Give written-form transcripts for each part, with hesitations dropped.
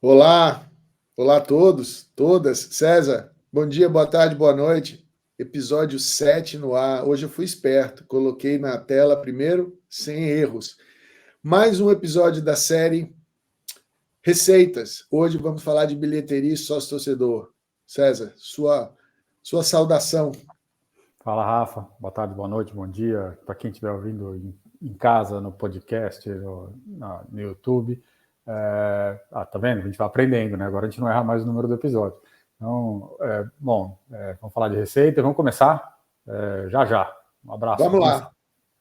Olá, olá a todos, todas. César, bom dia, boa tarde, boa noite. Episódio 7 no ar. Hoje eu fui esperto, coloquei na tela primeiro, sem erros. Mais um episódio da série Receitas. Hoje vamos falar de bilheteria e sócio-torcedor. César, sua saudação. Fala, Rafa. Boa tarde, boa noite, bom dia. Para quem estiver ouvindo em casa, no podcast, no YouTube. Tá vendo? A gente vai aprendendo, né? Agora a gente não erra mais o número do episódio. Então, vamos falar de receita. Vamos começar já. Um abraço. Vamos lá.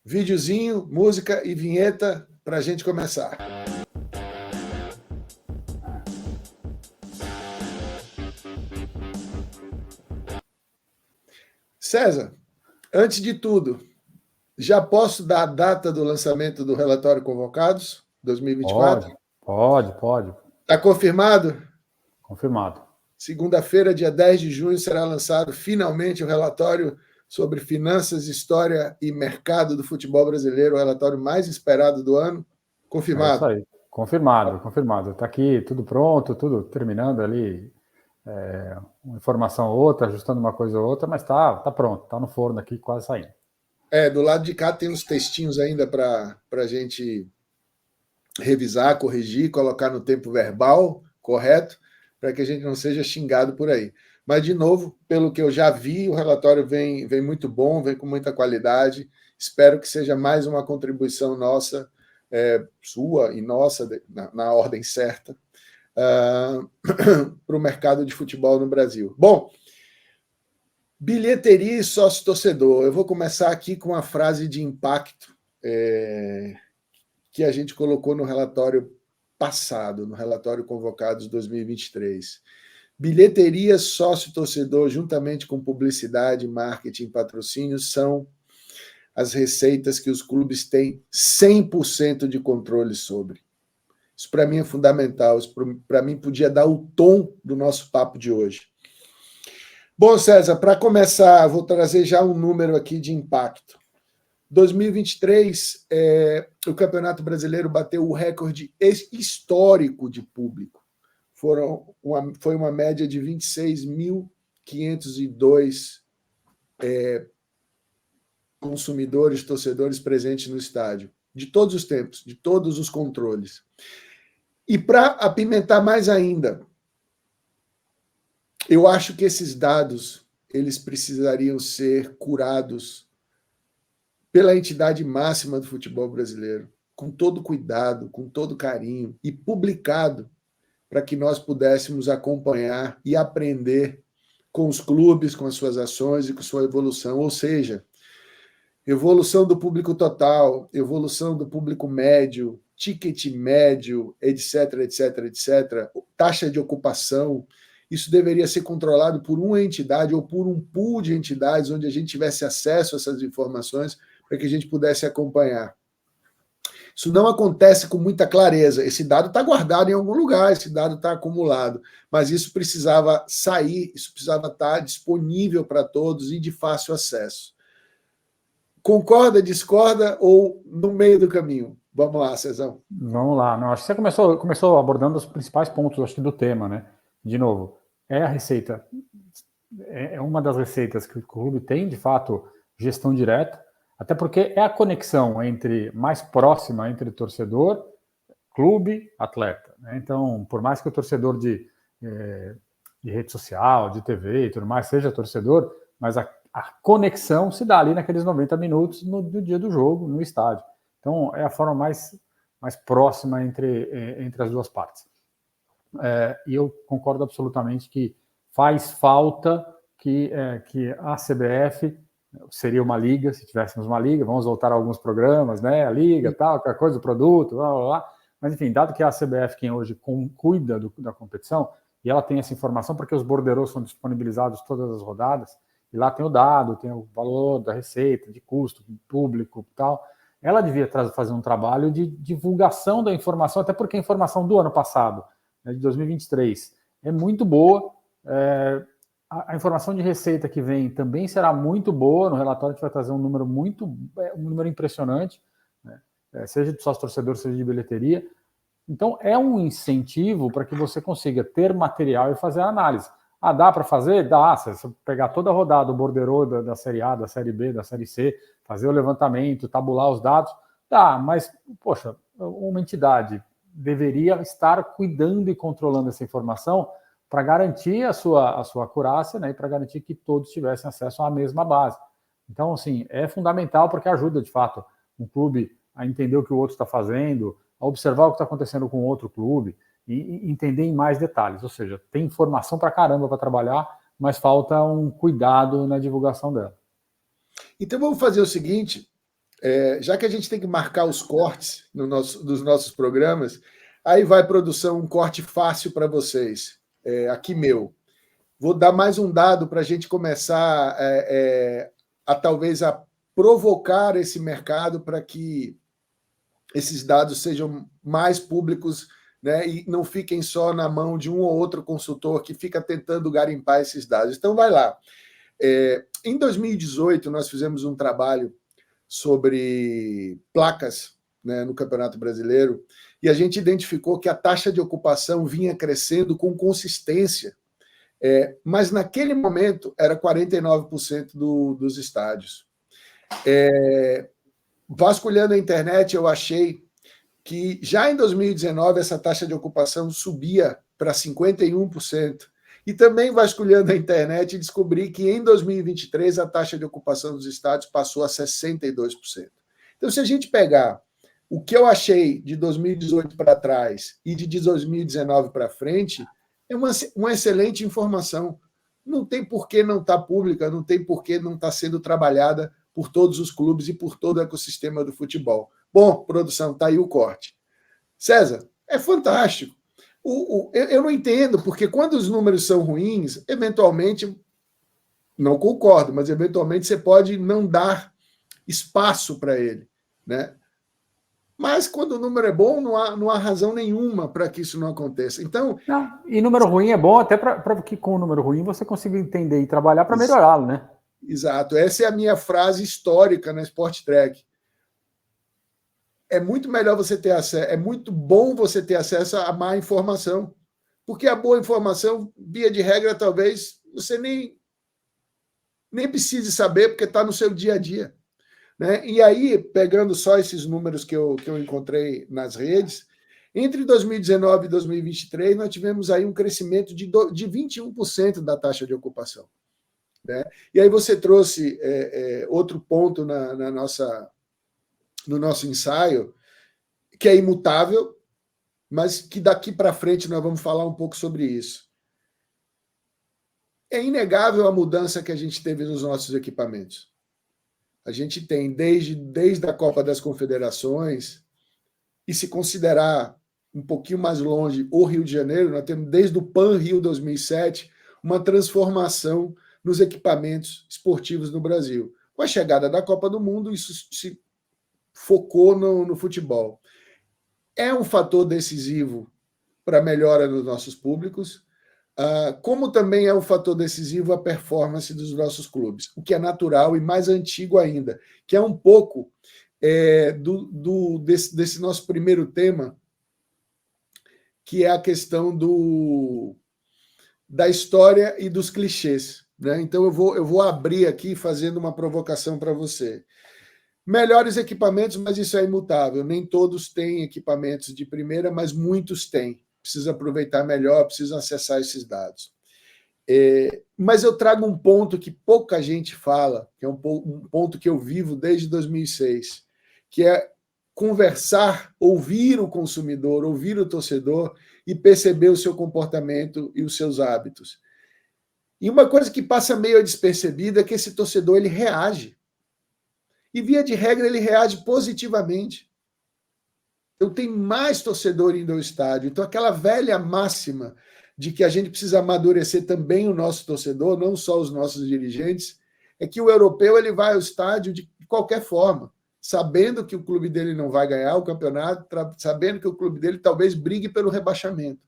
Videozinho, música e vinheta para a gente começar. César, antes de tudo, já posso dar a data do lançamento do relatório Convocados 2024? Pode. Está confirmado? Confirmado. Segunda-feira, dia 10 de junho, será lançado finalmente o relatório sobre finanças, história e mercado do futebol brasileiro, o relatório mais esperado do ano. Confirmado. É isso aí. Confirmado. Está aqui tudo pronto, tudo terminando ali, uma informação ou outra, ajustando uma coisa ou outra, mas tá pronto, está no forno aqui, quase saindo. Do lado de cá tem uns textinhos ainda para a gente revisar, corrigir, colocar no tempo verbal correto, para que a gente não seja xingado por aí. Mas, de novo, pelo que eu já vi, o relatório vem muito bom, vem com muita qualidade. Espero que seja mais uma contribuição nossa, sua e nossa, na ordem certa, para o mercado de futebol no Brasil. Bom, bilheteria e sócio-torcedor. Eu vou começar aqui com uma frase de impacto que a gente colocou no relatório passado, no relatório Convocados 2023. Bilheteria, sócio-torcedor, juntamente com publicidade, marketing, patrocínio, são as receitas que os clubes têm 100% de controle sobre. Isso para mim é fundamental, isso para mim podia dar o tom do nosso papo de hoje. Bom, César, para começar, vou trazer já um número aqui de impacto. 2023, o Campeonato Brasileiro bateu o recorde histórico de público. Foi uma média de 26.502 consumidores, torcedores presentes no estádio, de todos os tempos, de todos os controles. E para apimentar mais ainda, eu acho que esses dados eles precisariam ser curados pela entidade máxima do futebol brasileiro, com todo cuidado, com todo carinho, e publicado para que nós pudéssemos acompanhar e aprender com os clubes, com as suas ações e com sua evolução. Ou seja, evolução do público total, evolução do público médio, ticket médio, etc, taxa de ocupação. Isso deveria ser controlado por uma entidade ou por um pool de entidades onde a gente tivesse acesso a essas informações para que a gente pudesse acompanhar. Isso não acontece com muita clareza. Esse dado está guardado em algum lugar, esse dado está acumulado, mas isso precisava sair, isso precisava estar disponível para todos e de fácil acesso. Concorda, discorda ou no meio do caminho? Vamos lá, Cezão. Vamos lá. Não, acho que você começou abordando os principais pontos, acho que, do tema, né? De novo, a receita, é uma das receitas que o clube tem, de fato, gestão direta, até porque é a conexão mais próxima entre torcedor, clube, atleta. Né? Então, por mais que o torcedor de rede social, de TV e tudo mais seja torcedor, mas a conexão se dá ali naqueles 90 minutos no dia do jogo, no estádio. Então, é a forma mais próxima entre as duas partes. E eu concordo absolutamente que faz falta que a CBF seria uma liga, se tivéssemos uma liga, vamos voltar a alguns programas, né? A liga, tal, aquela coisa, o produto, blá. Mas, enfim, dado que a CBF quem hoje cuida da competição, e ela tem essa informação, porque os borderôs são disponibilizados todas as rodadas, e lá tem o dado, tem o valor da receita, de custo, público e tal, ela devia fazer um trabalho de divulgação da informação, até porque a informação do ano passado, né, de 2023, é muito boa. A informação de receita que vem também será muito boa. No relatório a gente vai trazer um número impressionante, né? Seja de sócio-torcedor, seja de bilheteria. Então, é um incentivo para que você consiga ter material e fazer a análise. Ah, dá para fazer? Dá. Se você pegar toda a rodada do borderô da Série A, da Série B, da Série C, fazer o levantamento, tabular os dados, dá. Mas, poxa, uma entidade deveria estar cuidando e controlando essa informação para garantir a sua acurácia, né, e para garantir que todos tivessem acesso à mesma base. Então, assim, é fundamental porque ajuda, de fato, um clube a entender o que o outro está fazendo, a observar o que está acontecendo com o outro clube e entender em mais detalhes. Ou seja, tem informação para caramba para trabalhar, mas falta um cuidado na divulgação dela. Então vamos fazer o seguinte, já que a gente tem que marcar os cortes dos nossos programas, aí vai, produção, um corte fácil para vocês. Aqui meu. Vou dar mais um dado para a gente começar talvez a provocar esse mercado para que esses dados sejam mais públicos, né, e não fiquem só na mão de um ou outro consultor que fica tentando garimpar esses dados. Então, vai lá. Em 2018, nós fizemos um trabalho sobre placas, né, no Campeonato Brasileiro, e a gente identificou que a taxa de ocupação vinha crescendo com consistência, mas naquele momento era 49% dos estádios. Vasculhando a internet, eu achei que já em 2019 essa taxa de ocupação subia para 51%. E também vasculhando a internet, descobri que em 2023 a taxa de ocupação dos estádios passou a 62%. Então, se a gente pegar o que eu achei de 2018 para trás e de 2019 para frente, é uma excelente informação. Não tem por que não estar pública, não tem por que não estar sendo trabalhada por todos os clubes e por todo o ecossistema do futebol. Bom, produção, está aí o corte. César, é fantástico. Eu não entendo, porque quando os números são ruins, eventualmente, não concordo, mas eventualmente você pode não dar espaço para ele, né? Mas quando o número é bom, não há razão nenhuma para que isso não aconteça. Então, não, e número ruim é bom até para que com o número ruim você consiga entender e trabalhar para melhorá-lo, né? Exato. Essa é a minha frase histórica na Sport Track. É muito melhor você ter acesso, é muito bom você ter acesso à má informação. Porque a boa informação, via de regra, talvez você nem precise saber, porque está no seu dia a dia. Né? E aí, pegando só esses números que eu encontrei nas redes, entre 2019 e 2023, nós tivemos aí um crescimento de 21% da taxa de ocupação. Né? E aí você trouxe outro ponto no nosso ensaio, que é imutável, mas que daqui para frente nós vamos falar um pouco sobre isso. É inegável a mudança que a gente teve nos nossos equipamentos. A gente tem, desde a Copa das Confederações, e se considerar um pouquinho mais longe o Rio de Janeiro, nós temos, desde o PAN Rio 2007, uma transformação nos equipamentos esportivos no Brasil. Com a chegada da Copa do Mundo, isso se focou no futebol. É um fator decisivo para a melhora dos nossos públicos, como também é um fator decisivo a performance dos nossos clubes, o que é natural e mais antigo ainda, que é um pouco desse nosso primeiro tema, que é a questão da história e dos clichês. Né? Então, eu vou abrir aqui fazendo uma provocação para você. Melhores equipamentos, mas isso é imutável. Nem todos têm equipamentos de primeira, mas muitos têm. Precisa aproveitar melhor, precisa acessar esses dados. Mas eu trago um ponto que pouca gente fala, que é um ponto que eu vivo desde 2006, que é conversar, ouvir o consumidor, ouvir o torcedor e perceber o seu comportamento e os seus hábitos. E uma coisa que passa meio despercebida é que esse torcedor ele reage. E, via de regra, ele reage positivamente. Eu tenho mais torcedor indo ao estádio. Então, aquela velha máxima de que a gente precisa amadurecer também o nosso torcedor, não só os nossos dirigentes, é que o europeu ele vai ao estádio de qualquer forma, sabendo que o clube dele não vai ganhar o campeonato, sabendo que o clube dele talvez brigue pelo rebaixamento.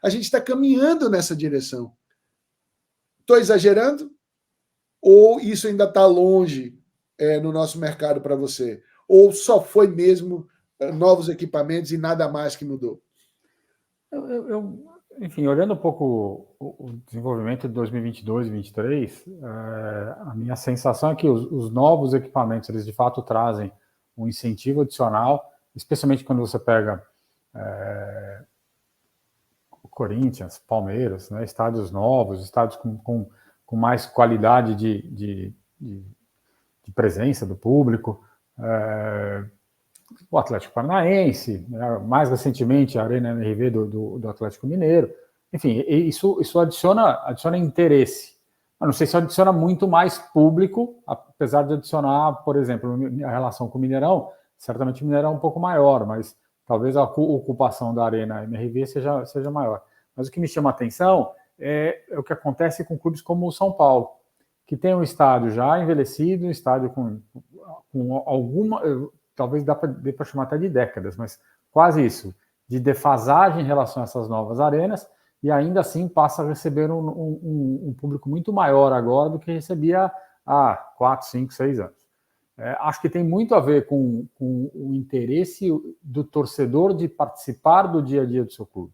A gente está caminhando nessa direção. Estou exagerando? Ou isso ainda está longe no nosso mercado para você? Ou só foi mesmo novos equipamentos e nada mais que mudou? Enfim, olhando um pouco o desenvolvimento de 2022 e 2023, a minha sensação é que os novos equipamentos, eles de fato trazem um incentivo adicional, especialmente quando você pega o Corinthians, Palmeiras, né, estádios novos, estádios com mais qualidade de presença do público, o Atlético Paranaense, né, mais recentemente a Arena MRV do Atlético Mineiro. Enfim, isso adiciona interesse. Eu não sei se adiciona muito mais público, apesar de adicionar, por exemplo, a relação com o Mineirão, certamente o Mineirão é um pouco maior, mas talvez a ocupação da Arena MRV seja maior. Mas o que me chama a atenção é o que acontece com clubes como o São Paulo, que tem um estádio já envelhecido, um estádio com alguma, talvez dê para chamar até de décadas, mas quase isso, de defasagem em relação a essas novas arenas, e ainda assim passa a receber um público muito maior agora do que recebia há 4, 5, 6 anos. Acho que tem muito a ver com o interesse do torcedor de participar do dia a dia do seu clube.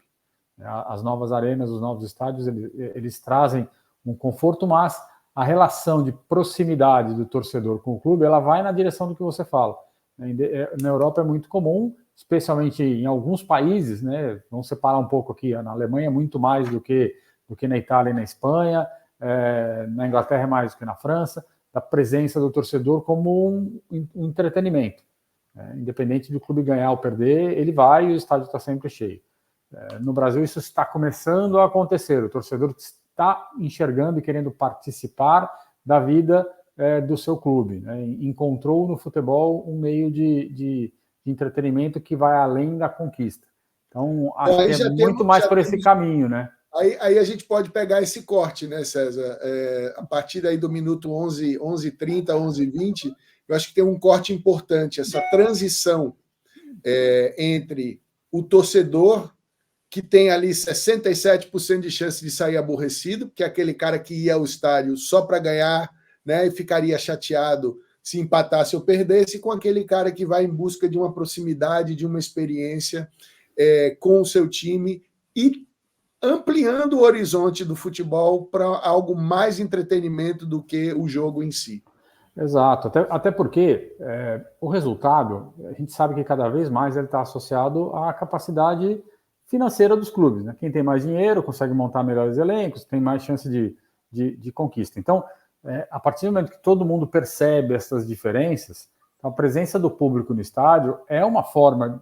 As novas arenas, os novos estádios, eles trazem um conforto, mas a relação de proximidade do torcedor com o clube, ela vai na direção do que você fala. Na Europa é muito comum, especialmente em alguns países, né? Vamos separar um pouco aqui, na Alemanha muito mais do que na Itália e na Espanha, na Inglaterra é mais do que na França, da presença do torcedor como um entretenimento. Independente do clube ganhar ou perder, ele vai e o estádio está sempre cheio. No Brasil isso está começando a acontecer, o torcedor está enxergando e querendo participar da vida do seu clube, né? Encontrou no futebol um meio de entretenimento que vai além da conquista. Então, acho que é muito mais por esse caminho, né? Aí a gente pode pegar esse corte, né, César? A partir daí do minuto 11h30, 11h20, eu acho que tem um corte importante, essa transição entre o torcedor, que tem ali 67% de chance de sair aborrecido, porque é aquele cara que ia ao estádio só para ganhar, né, e ficaria chateado se empatasse ou perdesse, com aquele cara que vai em busca de uma proximidade, de uma experiência com o seu time e ampliando o horizonte do futebol para algo mais entretenimento do que o jogo em si. Exato, até porque o resultado, a gente sabe que cada vez mais ele está associado à capacidade financeira dos clubes, né? Quem tem mais dinheiro consegue montar melhores elencos, tem mais chance de conquista. Então, a partir do momento que todo mundo percebe essas diferenças, a presença do público no estádio é uma forma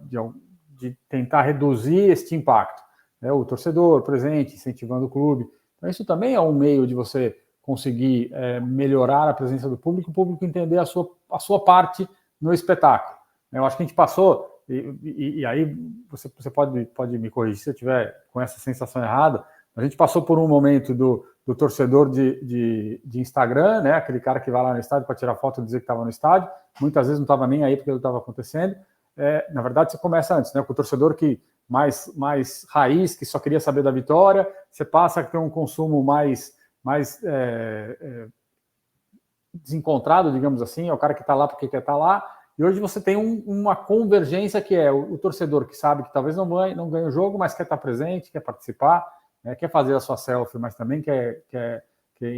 de tentar reduzir este impacto. O torcedor presente, incentivando o clube. Então, isso também é um meio de você conseguir melhorar a presença do público, o público entender a sua parte no espetáculo. Eu acho que a gente passou, e aí você pode me corrigir se eu estiver com essa sensação errada, a gente passou por um momento do torcedor de Instagram, né? Aquele cara que vai lá no estádio para tirar foto e dizer que estava no estádio, muitas vezes não estava nem aí porque ele estava acontecendo. Na verdade, você começa antes, né? Com o torcedor que mais raiz, que só queria saber da vitória, você passa a ter um consumo mais desencontrado, digamos assim, é o cara que está lá porque quer estar lá, e hoje você tem uma convergência que é o torcedor que sabe que talvez não ganhe o jogo, mas quer estar presente, quer participar, quer fazer a sua selfie, mas também quer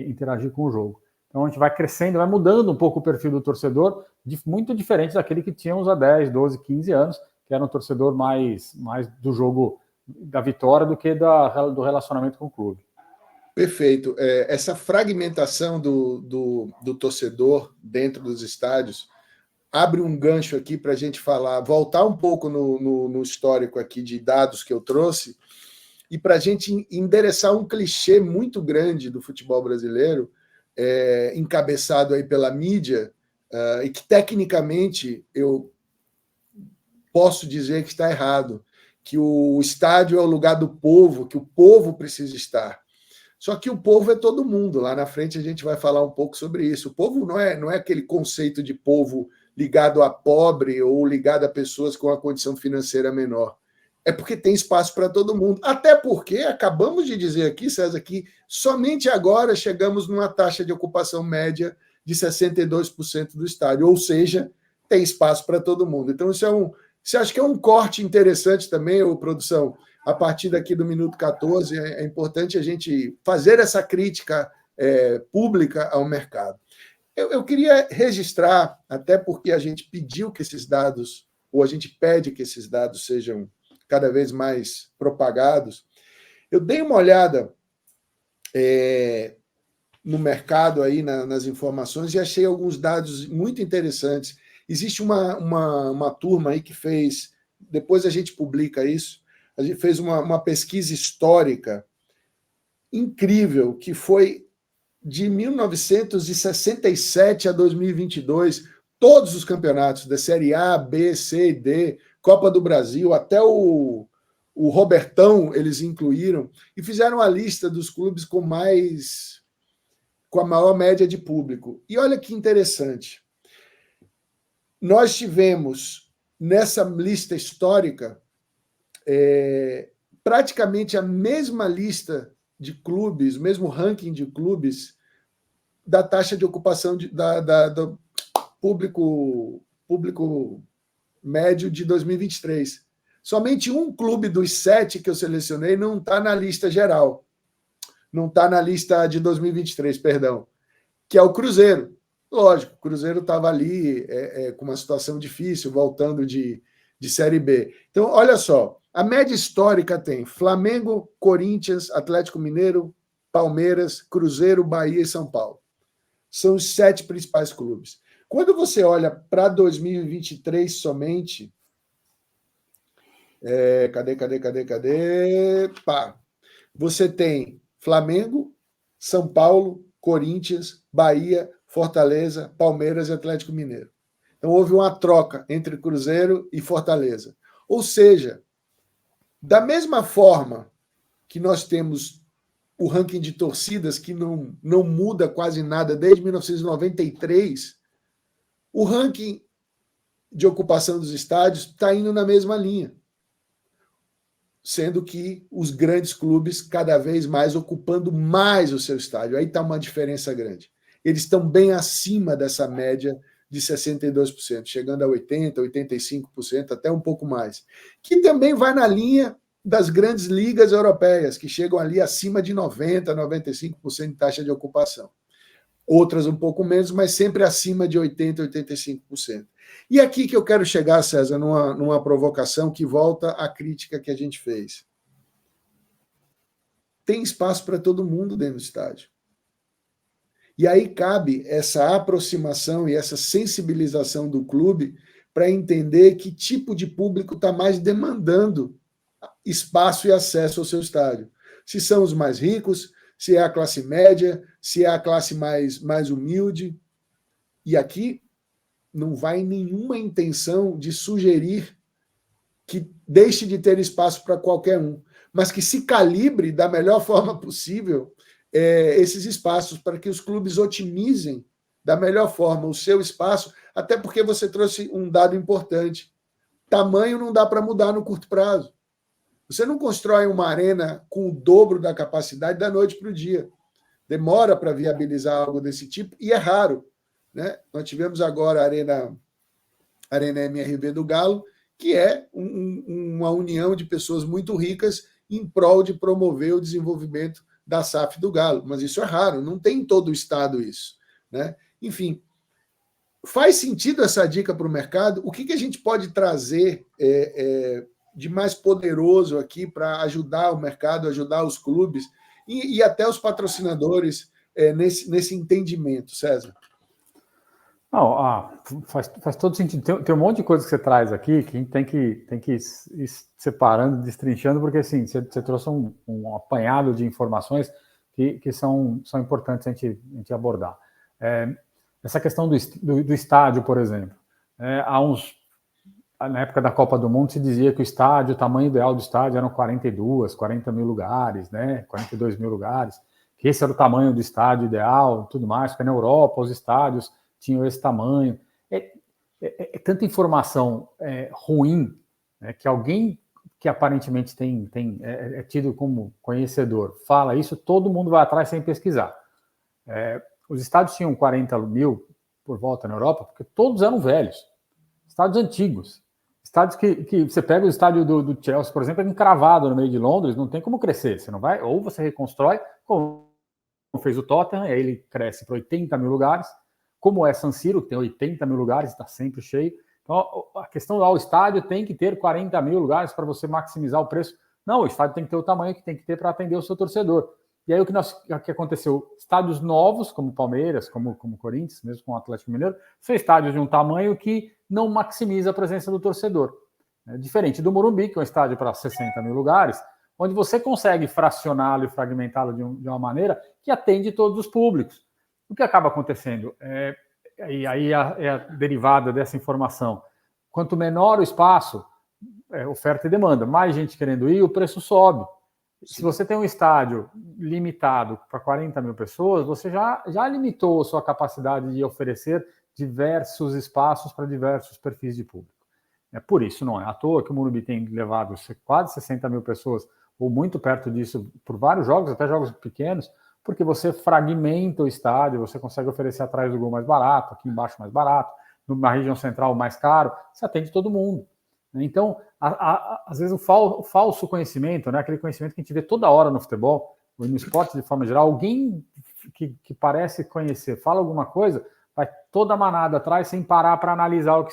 interagir com o jogo. Então a gente vai crescendo, vai mudando um pouco o perfil do torcedor, muito diferente daquele que tínhamos há 10, 12, 15 anos, que era um torcedor mais do jogo da vitória do que do relacionamento com o clube. Perfeito. Essa fragmentação do torcedor dentro dos estádios abre um gancho aqui para a gente voltar um pouco no histórico aqui de dados que eu trouxe, e para a gente endereçar um clichê muito grande do futebol brasileiro, encabeçado aí pela mídia, e que tecnicamente eu posso dizer que está errado, que o estádio é o lugar do povo, que o povo precisa estar. Só que o povo é todo mundo. Lá na frente a gente vai falar um pouco sobre isso. O povo não é aquele conceito de povo ligado a pobre ou ligado a pessoas com a condição financeira menor. É porque tem espaço para todo mundo. Até porque, acabamos de dizer aqui, César, que somente agora chegamos numa taxa de ocupação média de 62% do estádio. Ou seja, tem espaço para todo mundo. Então, você acha que é um corte interessante também, produção? a partir daqui do minuto 14, é importante a gente fazer essa crítica pública ao mercado. Eu queria registrar, até porque a gente pediu que esses dados, ou a gente pede que esses dados sejam cada vez mais propagados. Eu dei uma olhada no mercado, aí nas informações, e achei alguns dados muito interessantes. Existe uma turma aí que fez, depois a gente publica isso, a gente fez uma pesquisa histórica incrível, que foi de 1967 a 2022, todos os campeonatos da Série A, B, C e D, Copa do Brasil, até o Robertão eles incluíram, e fizeram a lista dos clubes com a maior média de público. E olha que interessante. Nós tivemos, nessa lista histórica, praticamente a mesma lista de clubes, o mesmo ranking de clubes da taxa de ocupação do público médio de 2023. Somente um clube dos 7 que eu selecionei não está na lista geral. Não está na lista de 2023, perdão, que é o Cruzeiro. Lógico, o Cruzeiro estava ali com uma situação difícil, voltando de Série B. Então, olha só, a média histórica tem Flamengo, Corinthians, Atlético Mineiro, Palmeiras, Cruzeiro, Bahia e São Paulo. São os 7 principais clubes. Quando você olha para 2023 somente, cadê? Pá. Você tem Flamengo, São Paulo, Corinthians, Bahia, Fortaleza, Palmeiras e Atlético Mineiro. Então, houve uma troca entre Cruzeiro e Fortaleza. Ou seja, da mesma forma que nós temos o ranking de torcidas, que não muda quase nada desde 1993, o ranking de ocupação dos estádios está indo na mesma linha, sendo que os grandes clubes cada vez mais ocupando mais o seu estádio. Aí está uma diferença grande. Eles estão bem acima dessa média de 62%, chegando a 80%, 85%, até um pouco mais. Que também vai na linha das grandes ligas europeias, que chegam ali acima de 90%, 95% de taxa de ocupação. Outras um pouco menos, mas sempre acima de 80%, 85%. E aqui que eu quero chegar, César, numa provocação que volta à crítica que a gente fez. Tem espaço para todo mundo dentro do estádio. E aí cabe essa aproximação e essa sensibilização do clube para entender que tipo de público está mais demandando espaço e acesso ao seu estádio. Se são os mais ricos, se é a classe média, se é a classe mais humilde. E aqui não vai nenhuma intenção de sugerir que deixe de ter espaço para qualquer um, mas que se calibre da melhor forma possível esses espaços para que os clubes otimizem da melhor forma o seu espaço, até porque você trouxe um dado importante. Tamanho não dá para mudar no curto prazo. Você não constrói uma arena com o dobro da capacidade da noite para o dia. Demora para viabilizar algo desse tipo e é raro, né? Nós tivemos agora a Arena MRV do Galo, que é uma união de pessoas muito ricas em prol de promover o desenvolvimento da SAF do Galo. Mas isso é raro, não tem em todo o estado isso, né? Enfim, faz sentido essa dica para o mercado? O que a gente pode trazer de mais poderoso aqui para ajudar o mercado, ajudar os clubes e até os patrocinadores nesse entendimento, César? Não, faz todo sentido. Tem um monte de coisa que você traz aqui que a gente tem que ir separando, destrinchando, porque assim, você trouxe um apanhado de informações que são importantes a gente abordar. Essa questão do estádio, por exemplo. Na época da Copa do Mundo, se dizia que o tamanho ideal do estádio eram 40 mil lugares, né? 42 mil lugares, que esse era o tamanho do estádio ideal, tudo mais, porque na Europa os estádios tinham esse tamanho. É tanta informação ruim, né, que alguém que aparentemente é tido como conhecedor fala isso, todo mundo vai atrás sem pesquisar. Os estádios tinham 40 mil por volta na Europa, porque todos eram velhos, estádios antigos, Estádios que você pega o estádio do Chelsea, por exemplo, é encravado no meio de Londres, não tem como crescer. Você não vai, ou você reconstrói, como fez o Tottenham, aí ele cresce para 80 mil lugares, como é San Siro, que tem 80 mil lugares, está sempre cheio. Então, a questão do estádio tem que ter 40 mil lugares para você maximizar o preço. Não, o estádio tem que ter o tamanho que tem que ter para atender o seu torcedor. E aí o que aconteceu? Estádios novos, como Palmeiras, como Corinthians, mesmo com o Atlético Mineiro, são estádios de um tamanho que não maximiza a presença do torcedor. É diferente do Morumbi, que é um estádio para 60 mil lugares, onde você consegue fracioná-lo e fragmentá-lo de uma maneira que atende todos os públicos. O que acaba acontecendo? E aí é a derivada dessa informação. Quanto menor o espaço, oferta e demanda, mais gente querendo ir, o preço sobe. Sim. Se você tem um estádio limitado para 40 mil pessoas, você já limitou a sua capacidade de oferecer diversos espaços para diversos perfis de público. Por isso, não é à toa que o Morumbi tem levado quase 60 mil pessoas, ou muito perto disso, por vários jogos, até jogos pequenos, porque você fragmenta o estádio, você consegue oferecer atrás do gol mais barato, aqui embaixo mais barato, na região central mais caro, você atende todo mundo. Então, às vezes o falso conhecimento, né, aquele conhecimento que a gente vê toda hora no futebol, ou no esporte de forma geral, alguém que parece conhecer, fala alguma coisa, vai toda a manada atrás sem parar para analisar o que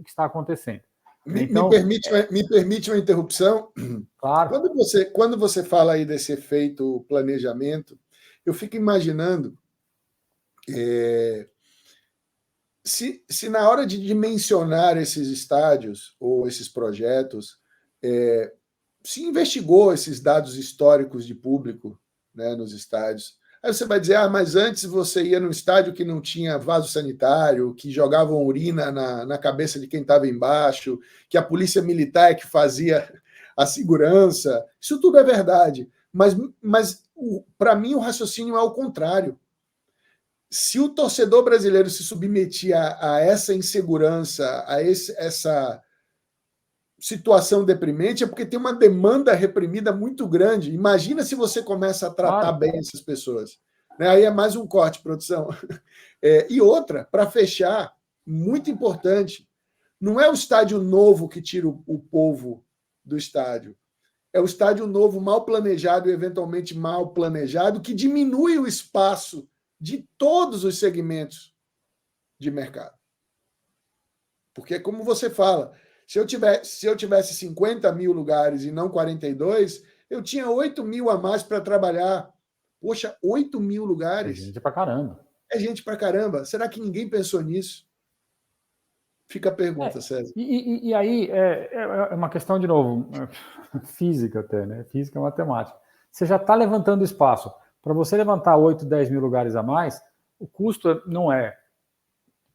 está acontecendo. Então, me permite uma interrupção? Claro. Quando você fala aí desse efeito planejamento, eu fico imaginando se na hora de dimensionar esses estádios ou esses projetos, se investigou esses dados históricos de público, né, nos estádios. Aí você vai dizer, mas antes você ia num estádio que não tinha vaso sanitário, que jogavam urina na cabeça de quem estava embaixo, que a polícia militar é que fazia a segurança. Isso tudo é verdade. Mas para mim, o raciocínio é o contrário. Se o torcedor brasileiro se submetia a essa insegurança, essa situação deprimente, é porque tem uma demanda reprimida muito grande. Imagina se você começa a tratar bem essas pessoas. Aí é mais um corte, produção. E outra, para fechar, muito importante, não é o estádio novo que tira o povo do estádio. É o estádio novo mal planejado e eventualmente mal planejado que diminui o espaço de todos os segmentos de mercado. Porque, como você fala, se eu tivesse 50 mil lugares e não 42, eu tinha 8 mil a mais para trabalhar. Poxa, 8 mil lugares. É gente pra caramba. É gente pra caramba. Será que ninguém pensou nisso? Fica a pergunta, César. E aí é uma questão, de novo, física até, né? Física e matemática. Você já está levantando espaço. Para você levantar 8, 10 mil lugares a mais, o custo não é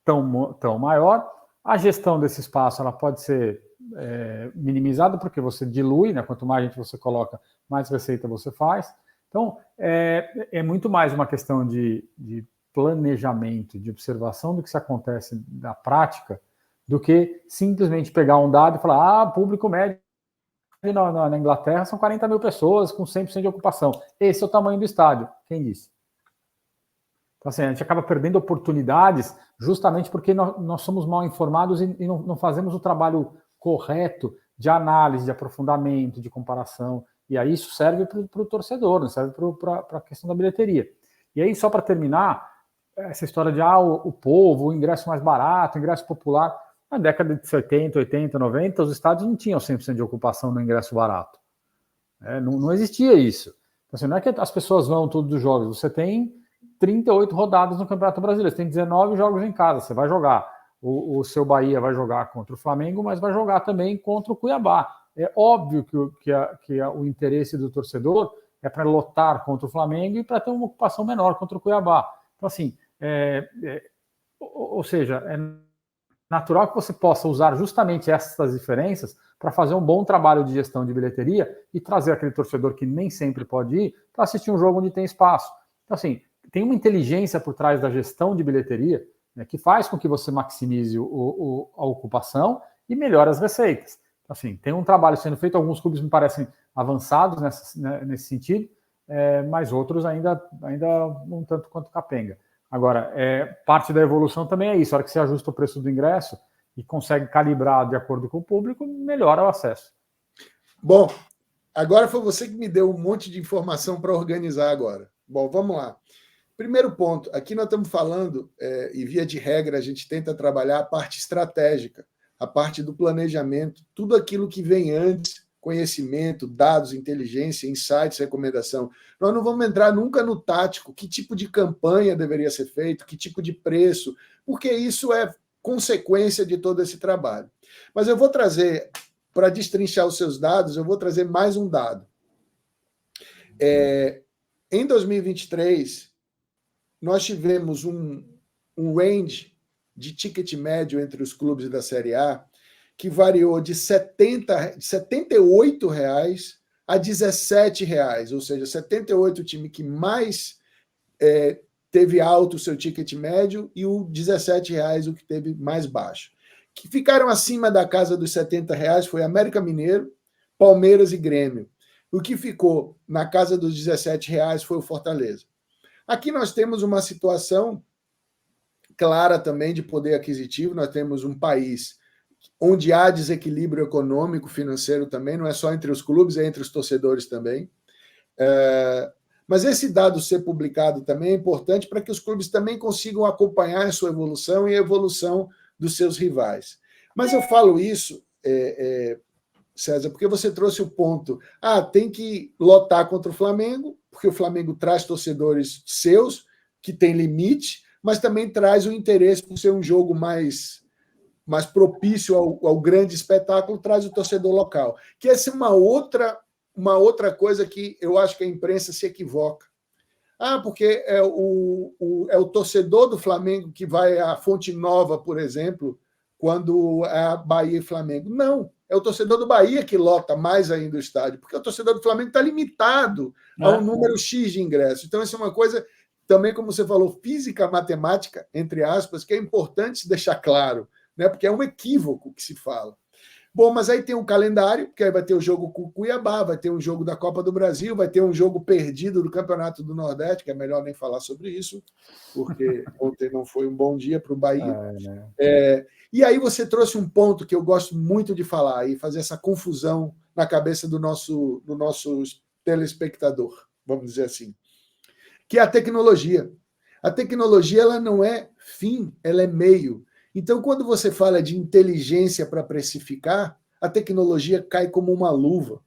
tão maior. A gestão desse espaço ela pode ser minimizada, porque você dilui, né? Quanto mais gente você coloca, mais receita você faz. Então, é muito mais uma questão de planejamento, de observação do que se acontece na prática, do que simplesmente pegar um dado e falar, público médio na Inglaterra são 40 mil pessoas com 100% de ocupação. Esse é o tamanho do estádio. Quem disse? Então, assim, a gente acaba perdendo oportunidades justamente porque nós somos mal informados e não fazemos o trabalho correto de análise, de aprofundamento, de comparação. E aí isso serve para o torcedor, não serve para a questão da bilheteria. E aí, só para terminar, essa história de o povo, o ingresso mais barato, o ingresso popular. Na década de 70, 80, 90, os estádios não tinham 100% de ocupação no ingresso barato. Não existia isso. Então, assim, não é que as pessoas vão todos os jogos, você tem 38 rodadas no Campeonato Brasileiro, você tem 19 jogos em casa, você vai jogar. O seu Bahia vai jogar contra o Flamengo, mas vai jogar também contra o Cuiabá. É óbvio que o interesse do torcedor é para lotar contra o Flamengo e para ter uma ocupação menor contra o Cuiabá. Então, assim, ou seja, é natural que você possa usar justamente essas diferenças para fazer um bom trabalho de gestão de bilheteria e trazer aquele torcedor que nem sempre pode ir para assistir um jogo onde tem espaço. Então, assim, tem uma inteligência por trás da gestão de bilheteria, né, que faz com que você maximize a ocupação e melhore as receitas. Então, assim, tem um trabalho sendo feito, alguns clubes me parecem avançados nesse sentido, mas outros ainda um tanto quanto capenga. Agora, parte da evolução também é isso. A hora que você ajusta o preço do ingresso, e consegue calibrar de acordo com o público, melhora o acesso. Bom, agora foi você que me deu um monte de informação para organizar agora. Bom, vamos lá. Primeiro ponto, aqui nós estamos falando, e via de regra a gente tenta trabalhar a parte estratégica, a parte do planejamento, tudo aquilo que vem antes, conhecimento, dados, inteligência, insights, recomendação. Nós não vamos entrar nunca no tático, que tipo de campanha deveria ser feito, que tipo de preço, porque isso é consequência de todo esse trabalho. Mas eu vou trazer, para destrinchar os seus dados, eu vou trazer mais um dado. Em 2023, nós tivemos um range de ticket médio entre os clubes da Série A que variou de R$ 78 a R$ 17, ou seja, 78 o time que mais teve alto o seu ticket médio e o R$ 17 o que teve mais baixo. Que ficaram acima da casa dos R$ 70 foi América Mineiro, Palmeiras e Grêmio. O que ficou na casa dos R$ 17 foi o Fortaleza. Aqui nós temos uma situação clara também de poder aquisitivo. Nós temos um país onde há desequilíbrio econômico, financeiro também, não é só entre os clubes, é entre os torcedores também. Mas esse dado ser publicado também é importante para que os clubes também consigam acompanhar a sua evolução e a evolução dos seus rivais. Mas eu falo isso, César, porque você trouxe o ponto. Tem que lotar contra o Flamengo, porque o Flamengo traz torcedores seus, que tem limite, mas também traz o interesse por ser um jogo mais propício ao grande espetáculo, traz o torcedor local. Que essa é uma outra coisa que eu acho que a imprensa se equivoca. Porque é o torcedor do Flamengo que vai à Fonte Nova, por exemplo, quando é Bahia e Flamengo. Não, é o torcedor do Bahia que lota mais ainda o estádio, porque o torcedor do Flamengo está limitado a um número X de ingressos. Então, essa é uma coisa, também, como você falou, física, matemática, entre aspas, que é importante se deixar claro, né? Porque é um equívoco que se fala. Bom, mas aí tem um calendário, porque aí vai ter o jogo com o Cuiabá, vai ter um jogo da Copa do Brasil, vai ter um jogo perdido do Campeonato do Nordeste, que é melhor nem falar sobre isso, porque ontem não foi um bom dia para o Bahia. E aí você trouxe um ponto que eu gosto muito de falar e fazer essa confusão na cabeça do nosso telespectador, vamos dizer assim, que é a tecnologia. A tecnologia ela não é fim, ela é meio. Então, quando você fala de inteligência para precificar, a tecnologia cai como uma luva.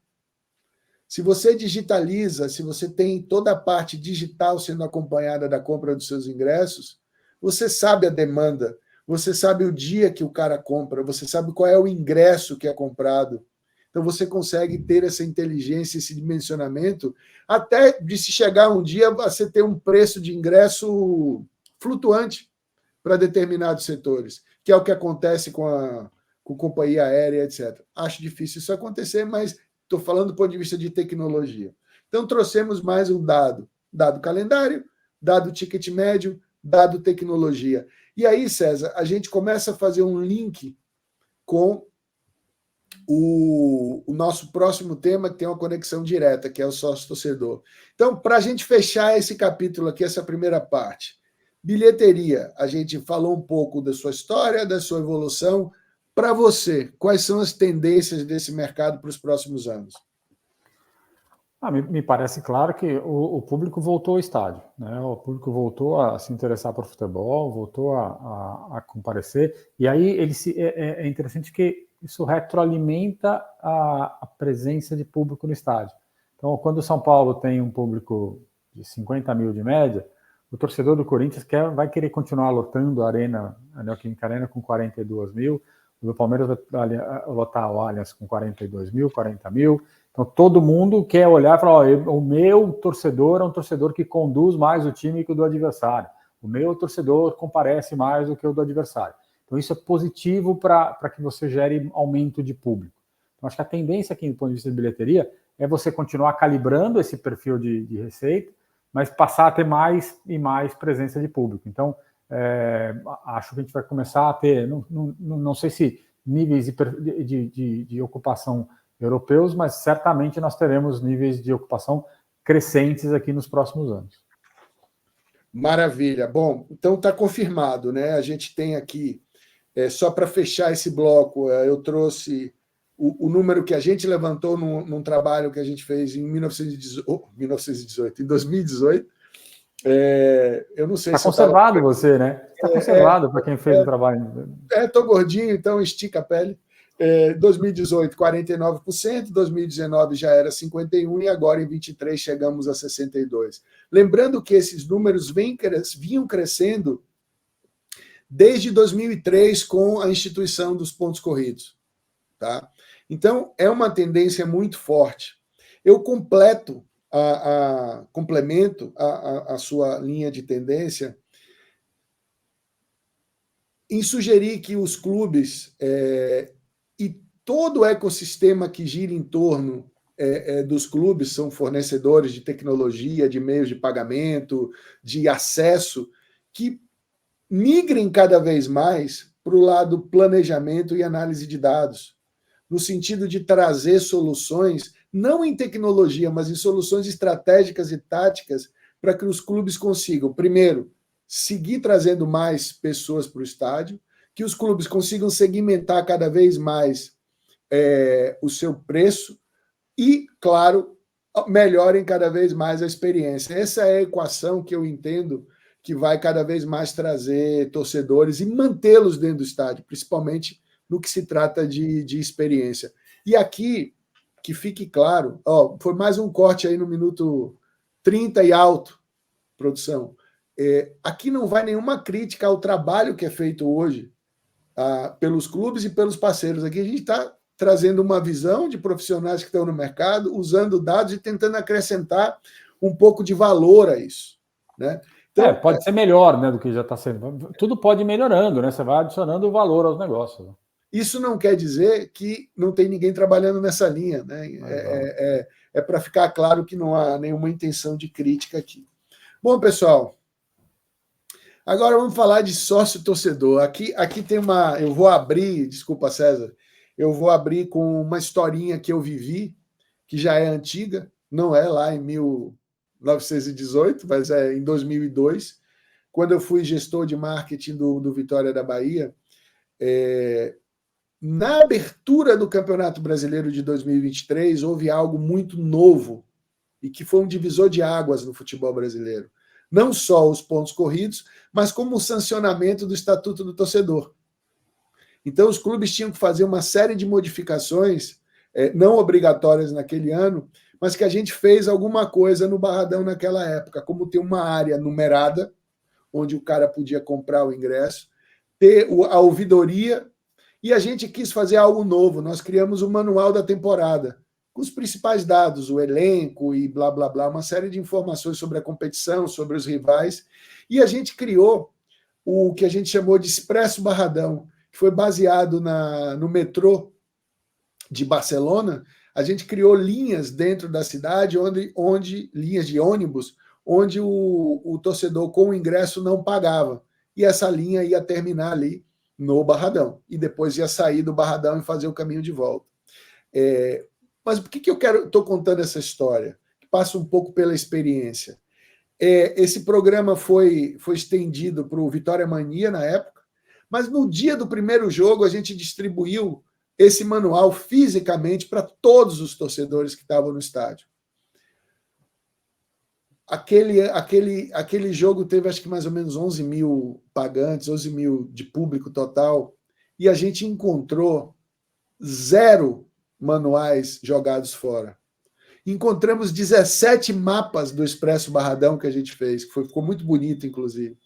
Se você digitaliza, se você tem toda a parte digital sendo acompanhada da compra dos seus ingressos, você sabe a demanda, você sabe o dia que o cara compra, você sabe qual é o ingresso que é comprado. Então, você consegue ter essa inteligência, esse dimensionamento, até de se chegar um dia a você ter um preço de ingresso flutuante para determinados setores, que é o que acontece com companhia aérea, etc. Acho difícil isso acontecer, mas estou falando do ponto de vista de tecnologia. Então, trouxemos mais um dado calendário, dado ticket médio, dado tecnologia. E aí, César, a gente começa a fazer um link com o nosso próximo tema, que tem uma conexão direta, que é o sócio-torcedor. Então, para a gente fechar esse capítulo aqui, essa primeira parte, bilheteria, a gente falou um pouco da sua história, da sua evolução. Para você, quais são as tendências desse mercado para os próximos anos? Me parece claro que o público voltou ao estádio, né? O público voltou a se interessar por futebol, voltou a comparecer, e aí é interessante que isso retroalimenta a presença de público no estádio. Então, quando o São Paulo tem um público de 50 mil de média, o torcedor do Corinthians vai querer continuar lotando a Neoquímica Arena com 42 mil, o do Palmeiras vai lotar o Allianz com 42 mil, 40 mil. Então, todo mundo quer olhar e falar: o meu torcedor é um torcedor que conduz mais o time que o do adversário. O meu torcedor comparece mais do que o do adversário. Então, isso é positivo para que você gere aumento de público. Então, acho que a tendência aqui, do ponto de vista de bilheteria, é você continuar calibrando esse perfil de receita, mas passar a ter mais e mais presença de público. Então, acho que a gente vai começar a ter, não sei se níveis de ocupação europeus, mas certamente nós teremos níveis de ocupação crescentes aqui nos próximos anos. Maravilha. Bom, então está confirmado, né? A gente tem aqui Só para fechar esse bloco, eu trouxe o número que a gente levantou num trabalho que a gente fez em 1918, em 2018. Eu não sei se eu conservado você, né? Está conservado para quem fez o trabalho. Estou gordinho, então estica a pele. 2018, 49%, 2019 já era 51% e agora em 23 chegamos a 62%. Lembrando que esses números vinham crescendo desde 2003 com a instituição dos pontos corridos. Tá? Então, é uma tendência muito forte. Eu complemento a sua linha de tendência em sugerir que os clubes e todo o ecossistema que gira em torno dos clubes, são fornecedores de tecnologia, de meios de pagamento, de acesso, que migrem cada vez mais para o lado planejamento e análise de dados, no sentido de trazer soluções, não em tecnologia, mas em soluções estratégicas e táticas, para que os clubes consigam, primeiro, seguir trazendo mais pessoas para o estádio, que os clubes consigam segmentar cada vez mais o seu preço e, claro, melhorem cada vez mais a experiência. Essa é a equação que eu entendo que vai cada vez mais trazer torcedores e mantê-los dentro do estádio, principalmente no que se trata de experiência. E aqui, que fique claro, foi mais um corte aí no minuto 30 e alto, produção. Aqui não vai nenhuma crítica ao trabalho que é feito hoje pelos clubes e pelos parceiros. Aqui a gente está trazendo uma visão de profissionais que estão no mercado, usando dados e tentando acrescentar um pouco de valor a isso, né? Então, pode ser melhor, né, do que já está sendo. Tudo pode ir melhorando, né? Você vai adicionando valor aos negócios. Isso não quer dizer que não tem ninguém trabalhando nessa linha, né? É para ficar claro que não há nenhuma intenção de crítica aqui. Bom, pessoal, agora vamos falar de sócio-torcedor. Aqui tem uma... Eu vou abrir, desculpa, César, eu vou abrir com uma historinha que eu vivi, que já é antiga, não é lá em 1918, mas é em 2002, quando eu fui gestor de marketing do Vitória da Bahia. Na abertura do Campeonato Brasileiro de 2023, houve algo muito novo e que foi um divisor de águas no futebol brasileiro. Não só os pontos corridos, mas como o sancionamento do Estatuto do Torcedor. Então, os clubes tinham que fazer uma série de modificações, não obrigatórias naquele ano, mas que a gente fez alguma coisa no Barradão naquela época, como ter uma área numerada, onde o cara podia comprar o ingresso, ter a ouvidoria, e a gente quis fazer algo novo. Nós criamos o manual da temporada, com os principais dados, o elenco e blá, blá, blá, uma série de informações sobre a competição, sobre os rivais, e a gente criou o que a gente chamou de Expresso Barradão, que foi baseado no metrô de Barcelona. A gente criou linhas dentro da cidade, onde linhas de ônibus, onde o torcedor com o ingresso não pagava. E essa linha ia terminar ali no Barradão. E depois ia sair do Barradão e fazer o caminho de volta. Mas por que eu estou contando essa história? Que passa um pouco pela experiência. Esse programa foi estendido para o Vitória Mania na época, mas no dia do primeiro jogo a gente distribuiu esse manual fisicamente para todos os torcedores que estavam no estádio. Aquele jogo teve, acho que mais ou menos 11 mil pagantes, 11 mil de público total, e a gente encontrou 0 manuais jogados fora. Encontramos 17 mapas do Expresso Barradão que a gente fez, que ficou muito bonito, inclusive.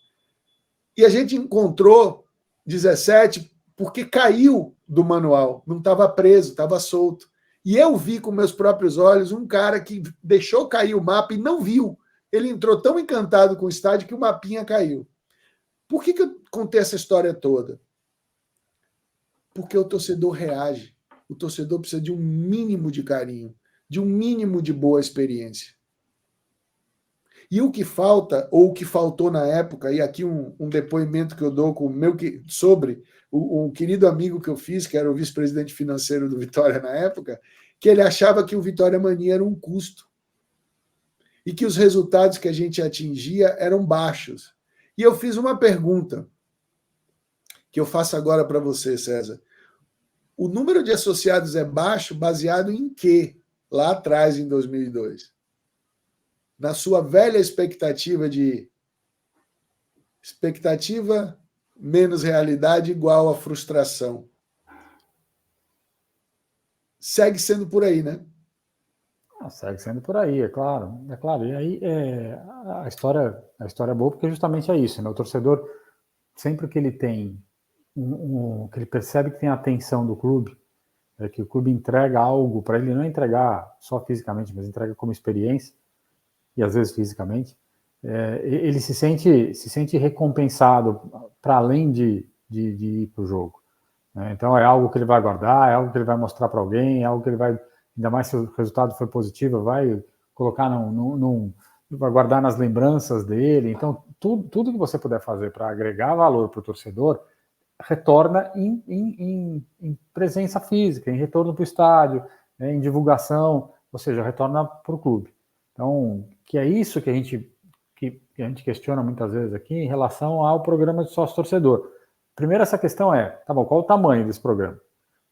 E a gente encontrou 17 porque caiu do manual, não estava preso, estava solto. E eu vi com meus próprios olhos um cara que deixou cair o mapa e não viu. Ele entrou tão encantado com o estádio que o mapinha caiu. Por que eu contei essa história toda? Porque o torcedor reage. O torcedor precisa de um mínimo de carinho, de um mínimo de boa experiência. E o que falta, ou o que faltou na época, e aqui um depoimento que eu dou sobre o querido amigo que eu fiz, que era o vice-presidente financeiro do Vitória na época, que ele achava que o Vitória Mania era um custo. E que os resultados que a gente atingia eram baixos. E eu fiz uma pergunta. que eu faço agora para você, César. O número de associados é baixo baseado em quê? Lá atrás, em 2002. Na sua velha expectativa de expectativa menos realidade igual a frustração. Segue sendo por aí, né? Segue sendo por aí, é claro. É claro. E aí a história é boa porque justamente é isso, né? O torcedor, sempre que ele tem que ele percebe que tem a atenção do clube, que o clube entrega algo para ele, não entregar só fisicamente, mas entrega como experiência, e às vezes fisicamente, ele se sente recompensado para além de ir para o jogo. Né? Então é algo que ele vai guardar, é algo que ele vai mostrar para alguém, é algo que ele vai, ainda mais se o resultado for positivo, vai colocar vai guardar nas lembranças dele. Então tudo que você puder fazer para agregar valor para o torcedor retorna em presença física, em retorno para o estádio, em divulgação, ou seja, retorna para o clube. Então, que é isso que a gente questiona muitas vezes aqui em relação ao programa de sócio-torcedor. Primeiro, essa questão tá bom, qual o tamanho desse programa?